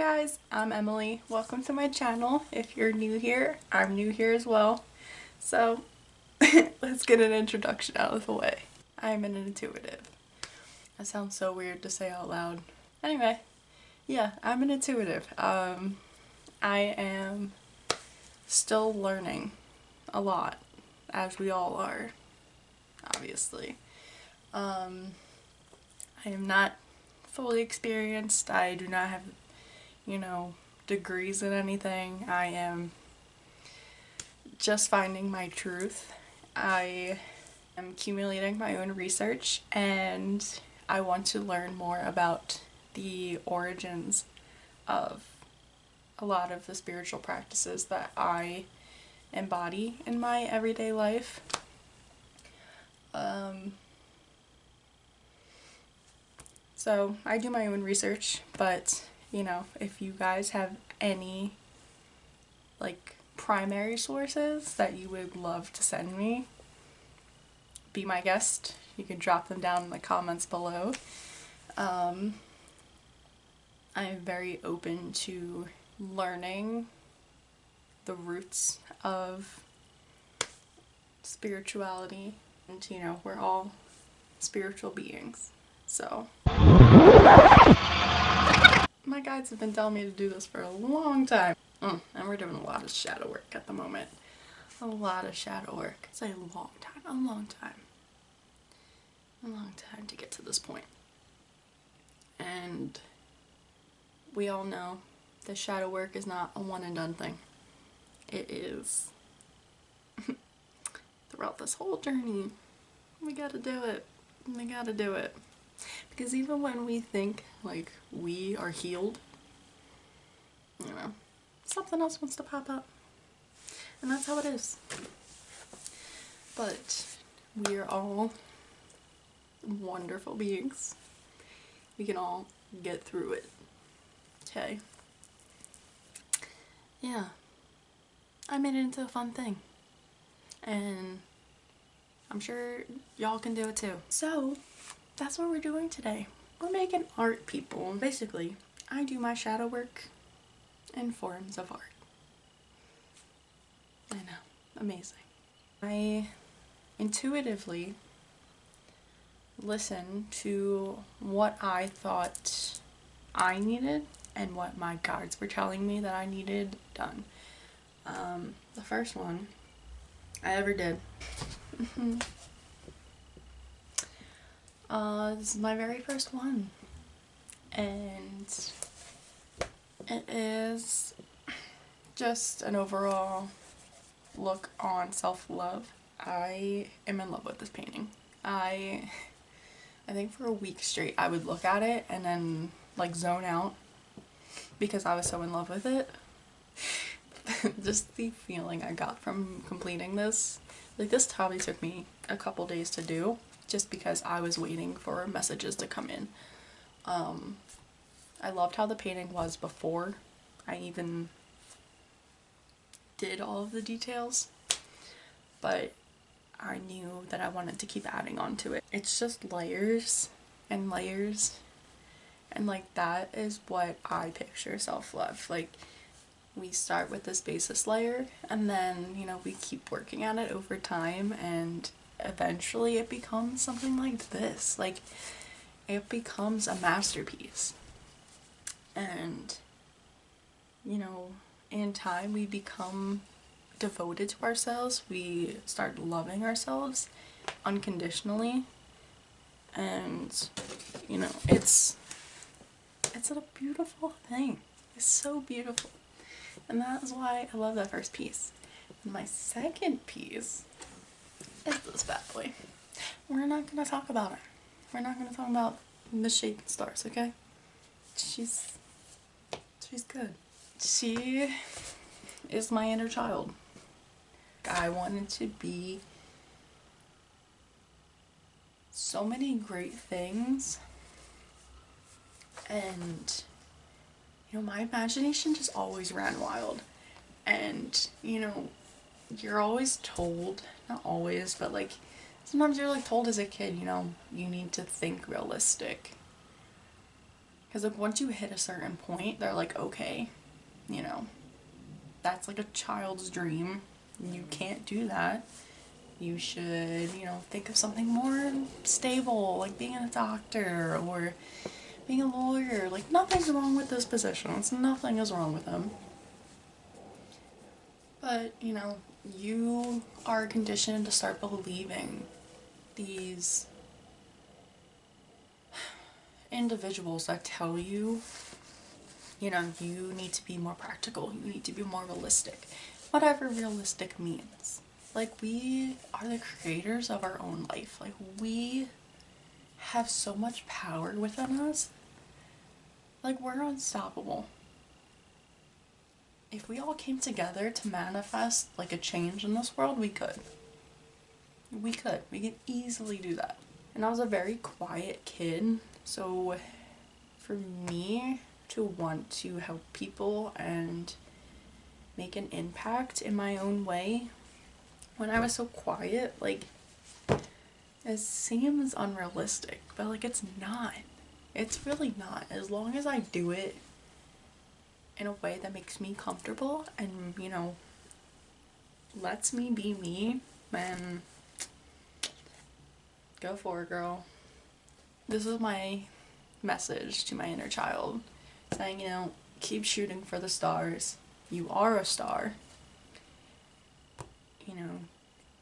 guys, I'm Emily. Welcome to my channel. If you're new here, I'm new here as well. So let's get an introduction out of the way. I'm an intuitive. That sounds so weird to say out loud. Anyway, yeah, I'm an intuitive. I am still learning a lot, as we all are, obviously. I am not fully experienced. I do not have, degrees in anything. I am just finding my truth. I am accumulating my own research, and I want to learn more about the origins of a lot of the spiritual practices that I embody in my everyday life. So I do my own research, but if you guys have any primary sources that you would love to send me, be my guest. You can drop them down in the comments below. I'm very open to learning the roots of spirituality, and we're all spiritual beings. So my guides have been telling me to do this for a long time. And we're doing a lot of shadow work at the moment. A lot of shadow work. It's a long time. A long time. A long time to get to this point. And we all know that shadow work is not a one and done thing. It is throughout this whole journey. We gotta do it. We gotta do it. Because even when we think like we are healed, something else wants to pop up. And that's how it is. But we are all wonderful beings. We can all get through it. Okay? Yeah. I made it into a fun thing. And I'm sure y'all can do it too. So, that's what we're doing today. We're making art, people. Basically, I do my shadow work in forms of art. I know. Amazing. I intuitively listen to what I thought I needed and what my guides were telling me that I needed done. The first one I ever did. This is my very first one, and it is just an overall look on self-love. I am in love with this painting. I think for a week straight I would look at it and then zone out because I was so in love with it. Just the feeling I got from completing this. This probably took me a couple days to do, just because I was waiting for messages to come in. I loved how the painting was before I even did all of the details, but I knew that I wanted to keep adding on to it. It's just layers and layers, and that is what I picture self-love. We start with this basis layer, and then we keep working at it over time, and eventually it becomes something like this. It becomes a masterpiece. And in time we become devoted to ourselves. We start loving ourselves unconditionally, and it's a beautiful thing. It's so beautiful, and that is why I love that first piece. And my second piece is this bad boy. We're not gonna talk about her. We're not gonna talk about Miss Shaping Stars, okay? She's good. She is my inner child. I wanted to be so many great things, and my imagination just always ran wild. And you're always told, not always, but sometimes you're told as a kid, you need to think realistic. Because like once you hit a certain point, they're like, okay, you know, that's like a child's dream. You can't do that. You should, you know, think of something more stable, like being a doctor or being a lawyer. Like, nothing's wrong with those positions. Nothing is wrong with them. But, you know, you are conditioned to start believing these individuals that tell you, you know, you need to be more practical, you need to be more realistic. Whatever realistic means. Like, we are the creators of our own life. Like, we have so much power within us. Like, we're unstoppable. If we all came together to manifest like a change in this world, we could. We could. We could easily do that. And I was a very quiet kid, so for me to want to help people and make an impact in my own way, when I was so quiet, like, it seems unrealistic, but like it's not. It's really not. As long as I do it in a way that makes me comfortable and, you know, lets me be me, then go for it, girl. This is my message to my inner child, saying, you know, keep shooting for the stars. You are a star. You know,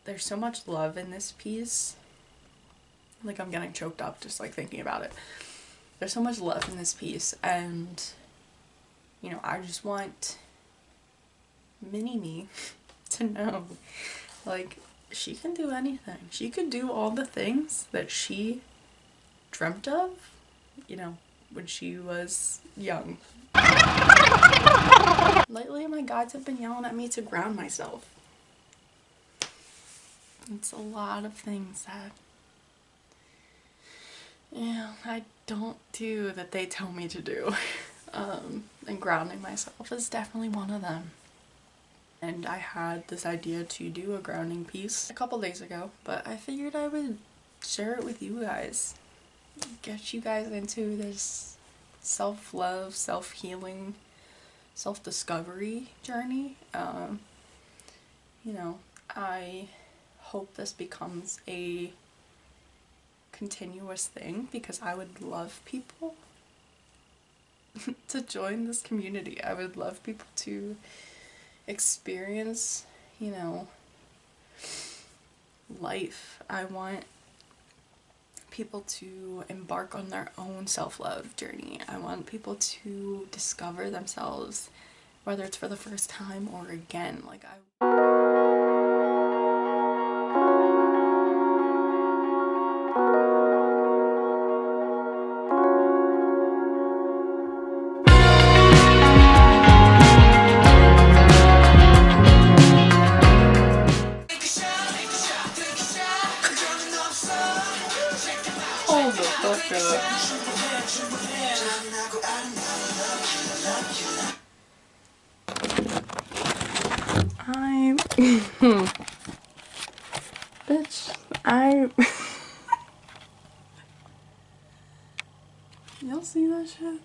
there's so much love in this piece. Like, I'm getting choked up just like thinking about it. There's so much love in this piece, and you know, I just want mini me to know, like, she can do anything. She could do all the things that she dreamt of, you know, when she was young. Lately, my guides have been yelling at me to ground myself. It's a lot of things that, yeah, I don't do that they tell me to do. And grounding myself is definitely one of them. And I had this idea to do a grounding piece a couple days ago, but I figured I would share it with you guys. Get you guys into this self-love, self-healing, self-discovery journey. You know, I hope this becomes a continuous thing because I would love people to join this community. I would love people to experience, you know, life. I want people to embark on their own self-love journey. I want people to discover themselves, whether it's for the first time or again. Like, hold the fuck up. I'm bitch, y'all see that shit?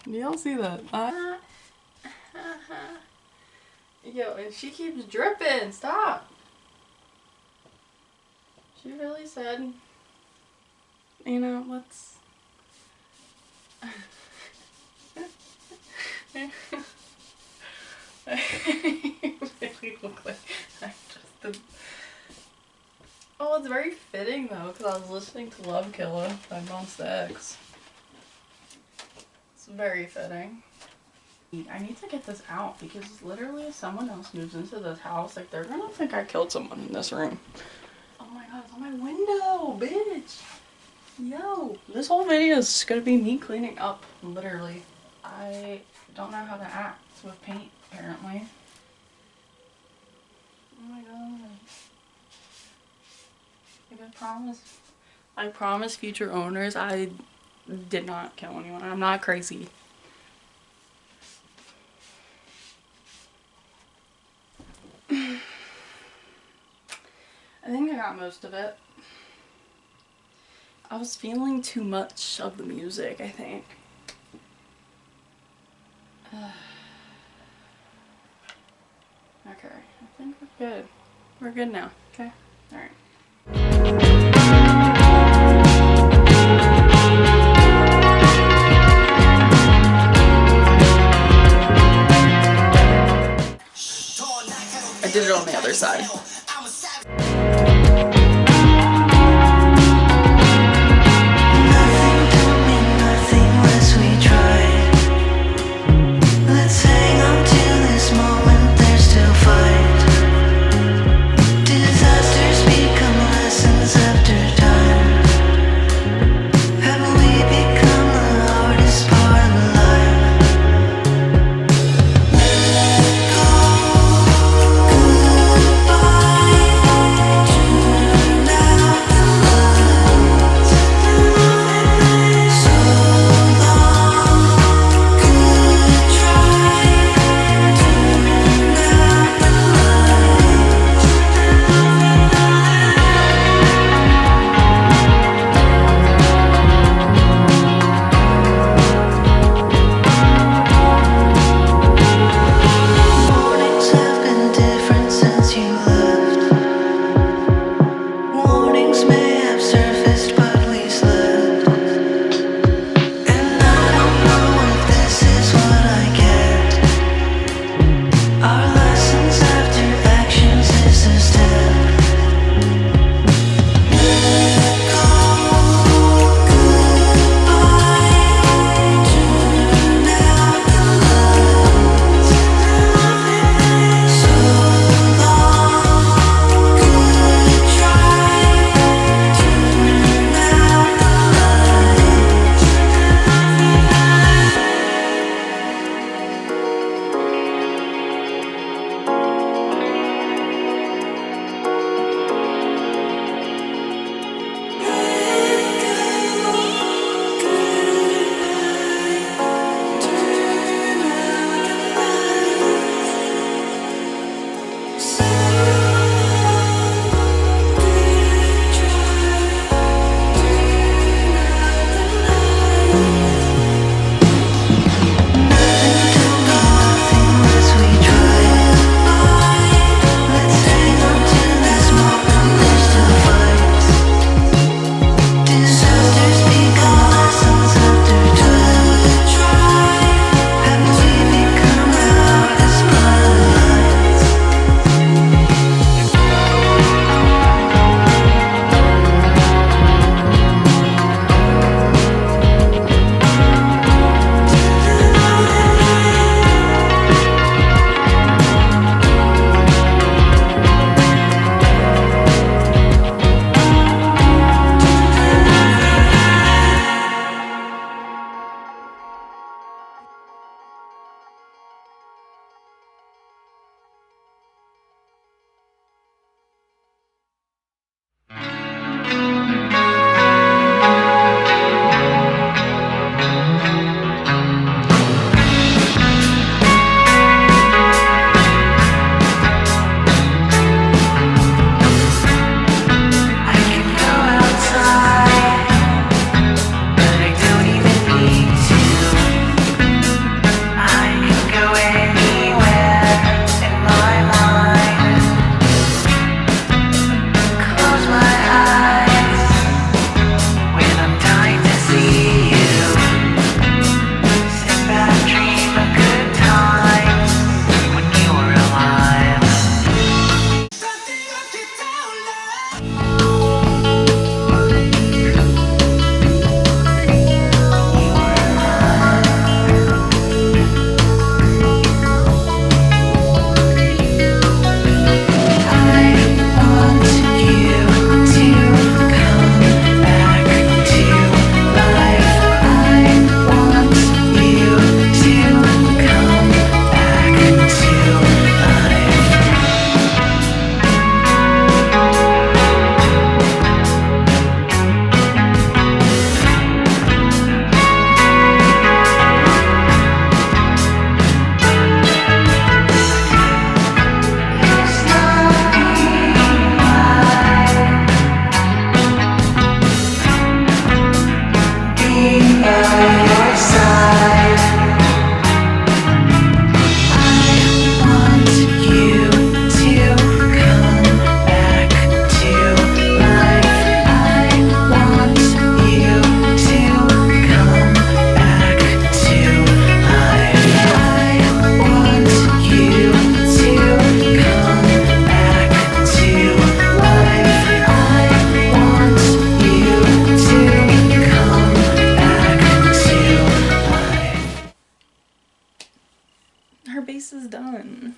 Y'all see that? Yo, and she keeps dripping. Stop. She really said, you know, let's I really look like I just did. Oh, it's very fitting though, because I was listening to Love Killer by Monsta X. It's very fitting. I need to get this out because literally if someone else moves into this house, like, they're gonna think I killed someone in this room. Oh my god, it's on my window, bitch! Yo, this whole video is gonna be me cleaning up, literally. I don't know how to act with paint, apparently. Oh my god. Like, I promise future owners I did not kill anyone. I'm not crazy. I think I got most of it. I was feeling too much of the music, I think. Okay, I think we're good. We're good now, okay? Alright. I did it on the other side. Goodbye. her base is done.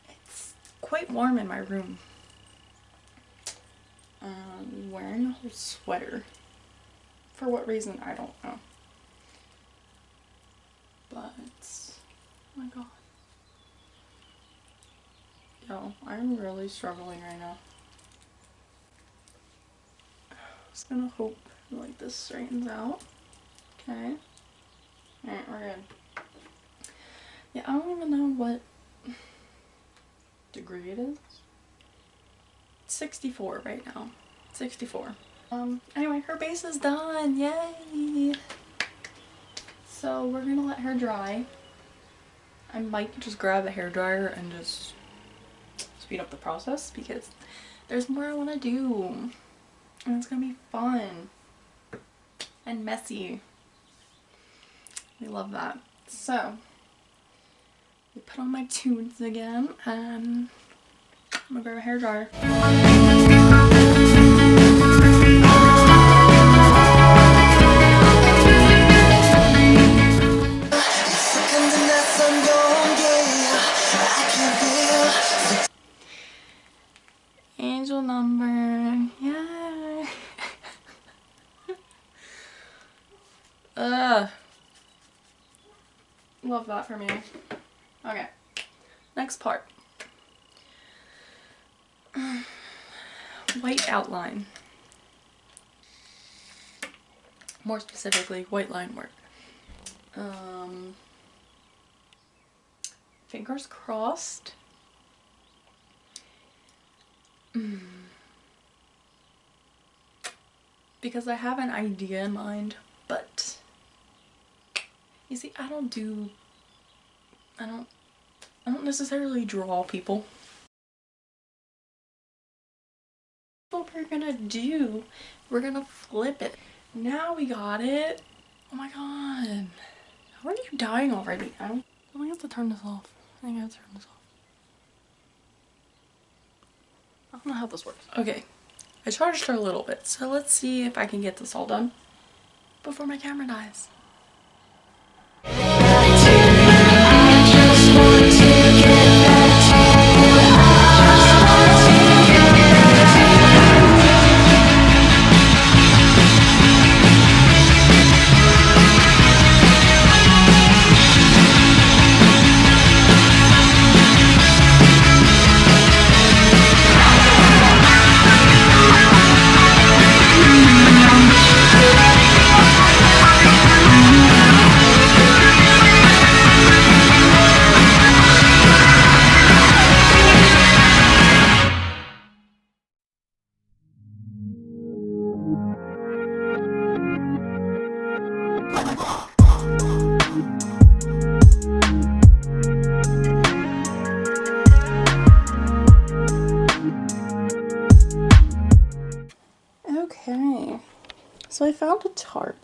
It's quite warm in my room. I'm wearing a whole sweater. For what reason, I don't know. But, oh my god. Yo, I'm really struggling right now. Just gonna hope like this straightens out. Okay. Alright, we're good. Yeah, I don't even know what degree it is. It's 64 right now. 64. Anyway, her base is done. Yay! So we're gonna let her dry. I might just grab a hairdryer and just speed up the process because there's more I want to do. And it's gonna be fun. And messy. We love that. So, we put on my tunes again and I'm gonna grab a hairdryer. Angel number, yeah. Love that for me. Okay, next part. White outline. More specifically, white line work. Fingers crossed. Because I have an idea in mind, but you see, I don't necessarily draw people. What we're gonna do, we're gonna flip it. Now we got it. Oh my god. How are you dying already? I think I have to turn this off. I think I have to turn this off. I don't know how this works. Okay, I charged her a little bit, so let's see if I can get this all done before my camera dies. Okay, so I found a tarp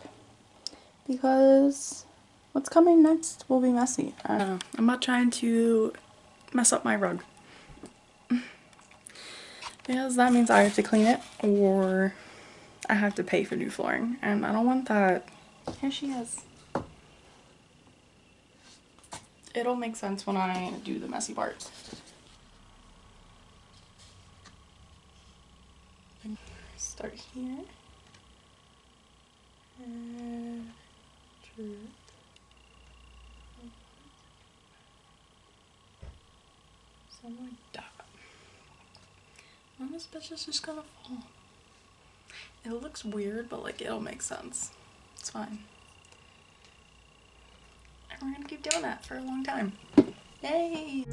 because what's coming next will be messy. I'm not trying to mess up my rug because that means I have to clean it or I have to pay for new flooring, and I don't want that. Here she is. It'll make sense when I do the messy part. Start here. And something like that. And this bitch is just gonna fall. It looks weird, but like it'll make sense. It's fine. And we're gonna keep doing that for a long time. Yay!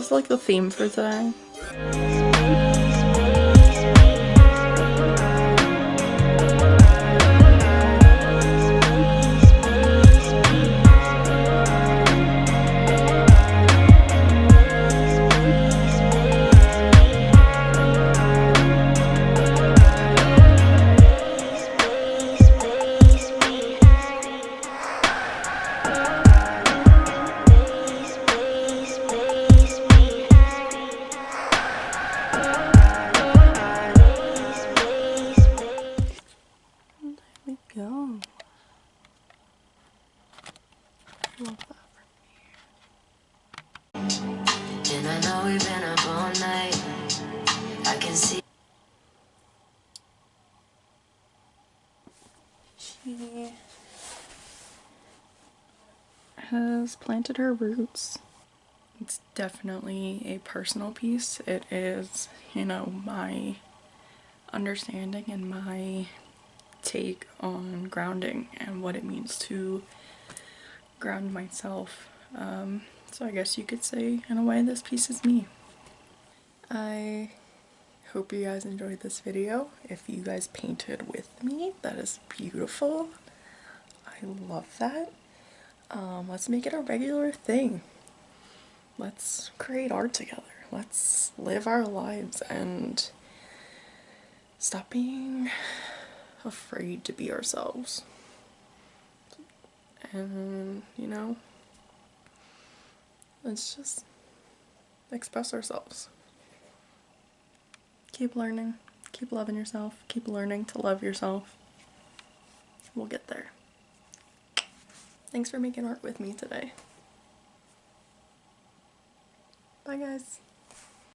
this like the theme for today? There we go. Love that. And I know we've been up all night. I can see she has planted her roots. It's definitely a personal piece. It is, you know, my understanding and my take on grounding and what it means to ground myself. So I guess you could say, in a way, this piece is me. I hope you guys enjoyed this video. If you guys painted with me, that is beautiful. I love that. Let's make it a regular thing. Let's create art together. Let's live our lives and stop being afraid to be ourselves. And, you know, let's just express ourselves. Keep learning, keep loving yourself, keep learning to love yourself. We'll get there. Thanks for making art with me today. Bye guys.